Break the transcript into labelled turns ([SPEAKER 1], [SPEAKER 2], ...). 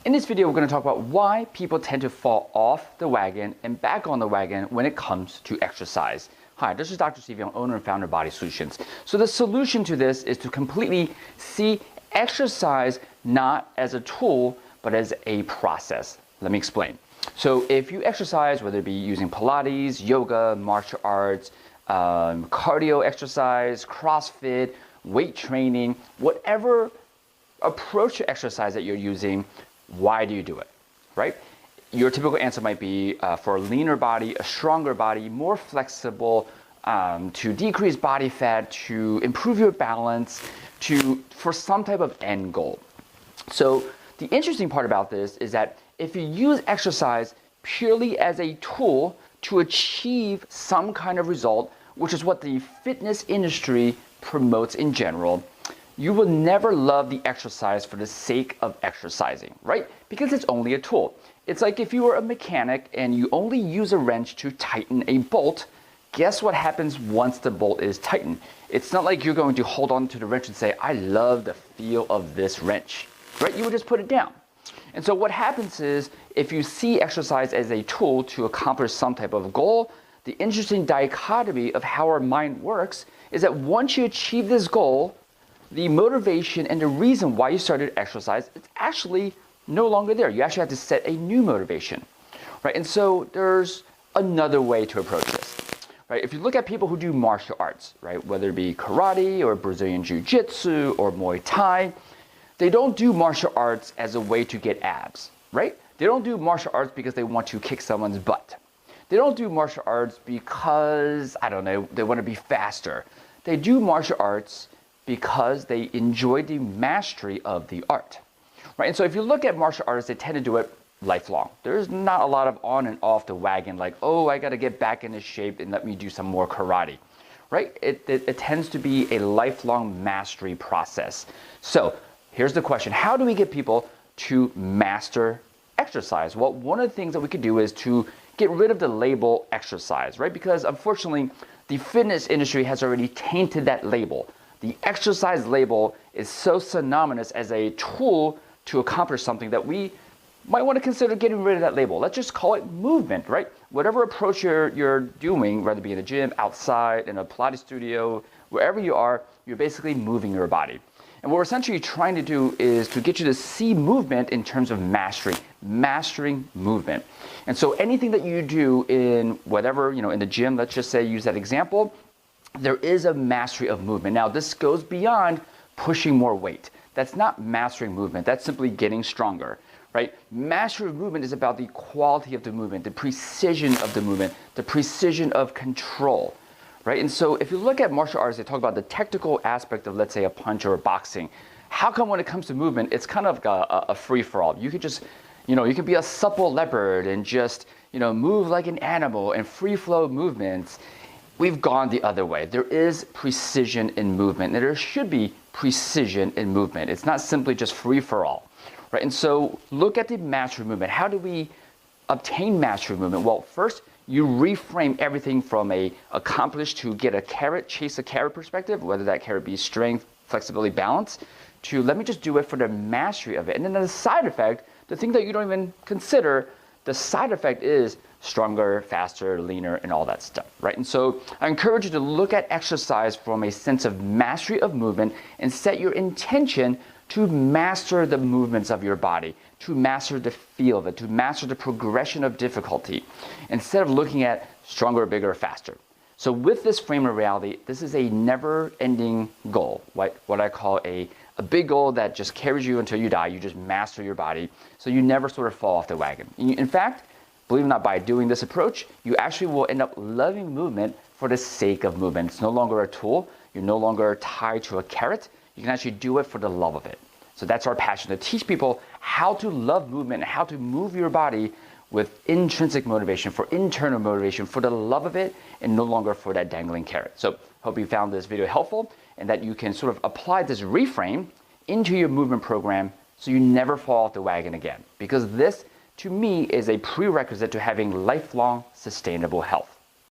[SPEAKER 1] In this video, we're going to talk about why people tend to fall off the wagon and back on the wagon when it comes to exercise. Hi, this is Dr. Steve Young, owner and founder of Body Solutions. So the solution to this is to completely see exercise not as a tool, but as a process. Let me explain. So if you exercise, whether it be using Pilates, yoga, martial arts, cardio exercise, CrossFit, weight training, whatever approach to exercise that you're using, why do you do it, right? Your typical answer might be for a leaner body, a stronger body, more flexible, to decrease body fat, to improve your balance, for some type of end goal. So the interesting part about this is that if you use exercise purely as a tool to achieve some kind of result, which is what the fitness industry promotes in general, you will never love the exercise for the sake of exercising, right? Because it's only a tool. It's like if you were a mechanic and you only use a wrench to tighten a bolt, guess what happens once the bolt is tightened? It's not like you're going to hold on to the wrench and say, I love the feel of this wrench, right? You would just put it down. And so what happens is if you see exercise as a tool to accomplish some type of goal, the interesting dichotomy of how our mind works is that once you achieve this goal, the motivation and the reason why you started exercise, it's actually no longer there. You actually have to set a new motivation, right? And so there's another way to approach this, right? If you look at people who do martial arts, right, whether it be karate or Brazilian jiu-jitsu or Muay Thai, they don't do martial arts as a way to get abs, right? They don't do martial arts because they want to kick someone's butt. They don't do martial arts because, I don't know, they want to be faster. They do martial arts because they enjoy the mastery of the art, right? And so if you look at martial artists, they tend to do it lifelong. There's not a lot of on and off the wagon, like, oh, I got to get back into shape and let me do some more karate, right? It tends to be a lifelong mastery process. So here's the question. How do we get people to master exercise? Well, one of the things that we could do is to get rid of the label exercise, right? Because unfortunately, the fitness industry has already tainted that label. The exercise label is so synonymous as a tool to accomplish something that we might want to consider getting rid of that label. Let's just call it movement, right? Whatever approach you're doing, whether it be in the gym, outside, in a Pilates studio, wherever you are, you're basically moving your body. And what we're essentially trying to do is to get you to see movement in terms of mastering movement. And so anything that you do in whatever, in the gym, let's just say, use that example, there is a mastery of movement. Now, this goes beyond pushing more weight. That's not mastering movement. That's simply getting stronger, right? Mastery of movement is about the quality of the movement, the precision of the movement, the precision of control, right? And so if you look at martial arts, they talk about the technical aspect of, let's say, a punch or a boxing. How come when it comes to movement, it's kind of a free-for-all? You could just, you could be a supple leopard and just, move like an animal and free-flow movements. We've gone the other way. There is precision in movement, and there should be precision in movement. It's not simply just free-for-all, right? And so look at the mastery of movement. How do we obtain mastery of movement? Well, first, you reframe everything from a accomplish to get a carrot, chase a carrot perspective, whether that carrot be strength, flexibility, balance, to let me just do it for the mastery of it. And then the side effect, the thing that you don't even consider, the side effect is stronger, faster, leaner, and all that stuff, right? And so I encourage you to look at exercise from a sense of mastery of movement and set your intention to master the movements of your body, to master the feel of it, to master the progression of difficulty, instead of looking at stronger, bigger, faster. So with this frame of reality, this is a never-ending goal, what I call a big goal that just carries you until you die. You just master your body, so you never sort of fall off the wagon. In fact, believe it or not, by doing this approach, you actually will end up loving movement for the sake of movement. It's no longer a tool. You're no longer tied to a carrot. You can actually do it for the love of it. So that's our passion, to teach people how to love movement and how to move your body with intrinsic motivation, for internal motivation, for the love of it, and no longer for that dangling carrot. So hope you found this video helpful and that you can sort of apply this reframe into your movement program so you never fall off the wagon again. Because this, to me, is a prerequisite to having lifelong sustainable health.